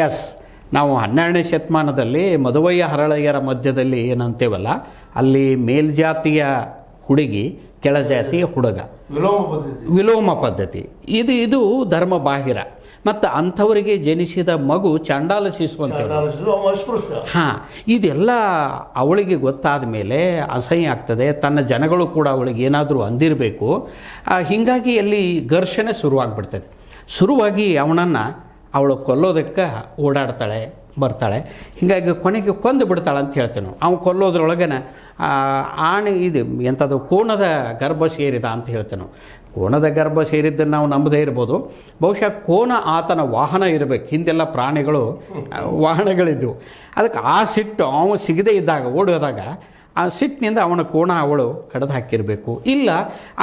S, ನಾವು 12ನೇ ಶತಮಾನದಲ್ಲಿ ಮದುವಯ್ಯ ಹರಳಯ್ಯರ ಮಧ್ಯದಲ್ಲಿ ಏನಂತೇವಲ್ಲ, ಅಲ್ಲಿ ಮೇಲ್ಜಾತಿಯ ಹುಡುಗಿ ಕೆಳಜಾತಿಯ ಹುಡುಗ, ವಿಲೋಮ ಪದ್ಧತಿ. ಇದು ಧರ್ಮ ಬಾಹಿರ. ಮತ್ತು ಅಂಥವರಿಗೆ ಜನಿಸಿದ ಮಗು ಚಾಂಡಾಲ ಶಿಶು ಅಂತ. ಹಾಂ, ಇದೆಲ್ಲ ಅವಳಿಗೆ ಗೊತ್ತಾದ ಮೇಲೆ ಅಸಹ್ಯ ಆಗ್ತದೆ. ತನ್ನ ಜನಗಳು ಕೂಡ ಅವಳಿಗೆ ಏನಾದರೂ ಅಂದಿರಬೇಕು. ಹೀಗಾಗಿ ಅಲ್ಲಿ ಘರ್ಷಣೆ ಶುರುವಾಗ್ಬಿಡ್ತದೆ. ಶುರುವಾಗಿ ಅವನನ್ನು ಅವಳು ಕೊಲ್ಲೋದಕ್ಕೆ ಓಡಾಡ್ತಾಳೆ, ಬರ್ತಾಳೆ. ಹೀಗಾಗಿ ಕೊನೆಗೆ ಕೊಂದು ಬಿಡ್ತಾಳೆ ಅಂತ ಹೇಳ್ತೇವೆ ನಾವು. ಅವನು ಕೊಲ್ಲೋದ್ರೊಳಗನ ಇದು ಎಂಥದ್ದು ಕೋಣದ ಗರ್ಭ ಸೇರಿದ ಅಂತ ಹೇಳ್ತೇವೆ ನಾವು. ಕೋಣದ ಗರ್ಭ ಸೇರಿದ್ದನ್ನು ನಾವು ನಂಬದೇ ಇರ್ಬೋದು. ಬಹುಶಃ ಕೋಣ ಆತನ ವಾಹನ ಇರಬೇಕು. ಹಿಂದೆಲ್ಲ ಪ್ರಾಣಿಗಳು ವಾಹನಗಳಿದ್ದವು. ಅದಕ್ಕೆ ಆ ಸಿಟ್ಟು ಅವನು ಸಿಗದೇ ಇದ್ದಾಗ, ಓಡೋದಾಗ ಆ ಸಿಟ್ಟಿನಿಂದ ಅವನ ಕೋಣ ಅವಳು ಕಡ್ದು ಹಾಕಿರಬೇಕು. ಇಲ್ಲ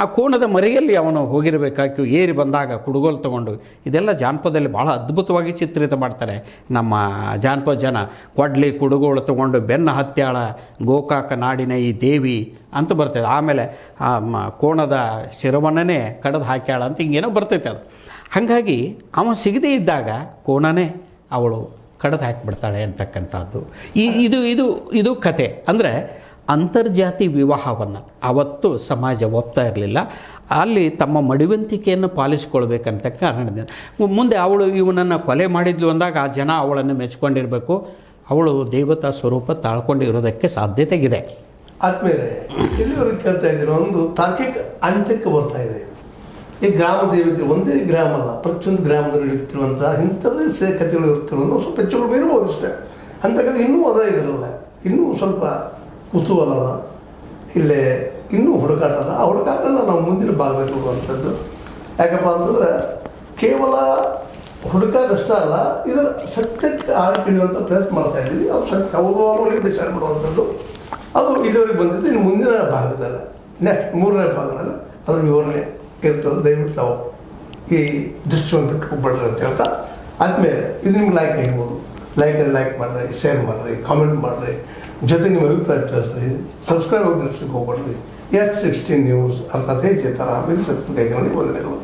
ಆ ಕೋಣದ ಮರೆಯಲ್ಲಿ ಅವನು ಹೋಗಿರಬೇಕಾಗಿ ಏರಿ ಬಂದಾಗ ಕುಡುಗೋಲು ತಗೊಂಡು. ಇದೆಲ್ಲ ಜಾನಪದದಲ್ಲಿ ಭಾಳ ಅದ್ಭುತವಾಗಿ ಚಿತ್ರಿತ ಮಾಡ್ತಾರೆ ನಮ್ಮ ಜಾನಪದ ಜನ. ಕೊಡ್ಲಿ ಕುಡುಗೋಳು ತಗೊಂಡು ಬೆನ್ನ ಹತ್ಯಾಳ ಗೋಕಾಕ ನಾಡಿನ ಈ ದೇವಿ ಅಂತ ಬರ್ತದೆ. ಆಮೇಲೆ ಆ ಕೋಣದ ಶಿರವನ್ನೇ ಕಡ್ದು ಹಾಕ್ಯಾಳ ಅಂತ ಹಿಂಗೇನೋ ಬರ್ತೈತೆ ಅದು. ಹಾಗಾಗಿ ಅವನು ಸಿಗದೇ ಇದ್ದಾಗ ಕೋಣನೇ ಅವಳು ಕಡ್ದು ಹಾಕಿಬಿಡ್ತಾಳೆ ಅಂತಕ್ಕಂಥದ್ದು ಇದು ಕತೆ. ಅಂದರೆ ಅಂತರ್ಜಾತಿ ವಿವಾಹವನ್ನು ಅವತ್ತು ಸಮಾಜ ಒಪ್ತಾ ಇರಲಿಲ್ಲ. ಅಲ್ಲಿ ತಮ್ಮ ಮಡಿವಂತಿಕೆಯನ್ನು ಪಾಲಿಸಿಕೊಳ್ಬೇಕಂತ ಕಾರಣದಿಂದ ಮುಂದೆ ಅವಳು ಇವನನ್ನು ಕೊಲೆ ಮಾಡಿದ್ಲು ಅಂದಾಗ ಆ ಜನ ಅವಳನ್ನು ಮೆಚ್ಕೊಂಡಿರಬೇಕು. ಅವಳು ದೇವತಾ ಸ್ವರೂಪ ತಾಳ್ಕೊಂಡಿರೋದಕ್ಕೆ ಸಾಧ್ಯತೆ ಇದೆ. ಆದ್ಮೇಲೆ ಎಲ್ಲಿವರೆಗೆ ಕೇಳ್ತಾ ಇದ್ದೀರೋ ಒಂದು ತಾರ್ಕಿಕ ಅಂತ್ಯಕ್ಕೆ ಬರ್ತಾ ಇದೆ. ಈ ಗ್ರಾಮ ದೇವತೆ ಒಂದೇ ಗ್ರಾಮ ಅಲ್ಲ, ಪ್ರತಿಯೊಂದು ಗ್ರಾಮದಲ್ಲಿ ಇರ್ತಿರುವಂಥ ಇಂಥದ್ದೇ ಕಥೆಗಳು ಇರ್ತಿರುವಂಥ ಸ್ವಲ್ಪ ಹೆಚ್ಚುಗಳು ಇರ್ಬೋದು ಅಷ್ಟೇ. ಅಂತಕ್ಕಂಥ ಇನ್ನೂ ಅದ ಇದಿರಲ್ಲ, ಇನ್ನೂ ಸ್ವಲ್ಪ ಕುತೂಹಲ ಅದ, ಇಲ್ಲೇ ಇನ್ನೂ ಹುಡುಕಾಟ ಅದ. ಆ ಹುಡುಕಾಟನ ನಾವು ಮುಂದಿನ ಭಾಗದಲ್ಲಿ ಹೋಗುವಂಥದ್ದು. ಯಾಕಪ್ಪ ಅಂತಂದ್ರೆ ಕೇವಲ ಹುಡುಕಾಟ ಅಷ್ಟೇ ಅಲ್ಲ, ಇದರ ಸತ್ಯಕ್ಕೆ ಆಳಿಕೊಳ್ಳುವಂಥ ಪ್ರಯತ್ನ ಮಾಡ್ತಾ ಇದ್ದೀವಿ. ಅದು ಸತ್ಯ ಹೌದು ಅನ್ನೋರಿಗೆ ಡಿಸೈಡ್ ಮಾಡುವಂಥದ್ದು. ಅದು ಇಲ್ಲಿವರೆಗೆ ಬಂದಿದ್ದು. ಇನ್ನು ಮುಂದಿನ ಭಾಗದಲ್ಲ, ನೆಕ್ಸ್ಟ್ 3ನೇ ಭಾಗದಲ್ಲಿ ಅದ್ರ ವಿವರಣೆ ಇರ್ತದೆ. ದಯವಿಟ್ಟು ತಾವು ಈ ದೃಶ್ಯವನ್ನು ಬಿಟ್ಟು ಹೋಗ್ಬೇಡ್ರಿ ಅಂತ ಹೇಳ್ತಾ, ಆದಮೇಲೆ ಇದು ನಿಮ್ಗೆ ಲೈಕ್ ಆಗಿರ್ಬೋದು. ಲೈಕ್ ಮಾಡಿರಿ, ಶೇರ್ ಮಾಡಿರಿ, ಕಾಮೆಂಟ್ ಮಾಡಿರಿ, ಜೊತೆ ನಿಮ್ಮ ಅಭಿಪ್ರಾಯ ತಿಳಿಸ್ರಿ. ಸಬ್ಸ್ಕ್ರೈಬ್ ಆಗಿ ಹೋಗ್ಬೇಡ್ರಿ. H16 ನ್ಯೂಸ್ ಅರ್ಥಾತ್ ಹೇಗೆ ಥರ ಆಮೇಲೆ ಸತ್ಯ ನೋಡಿ ವಂದನೆಗಳು.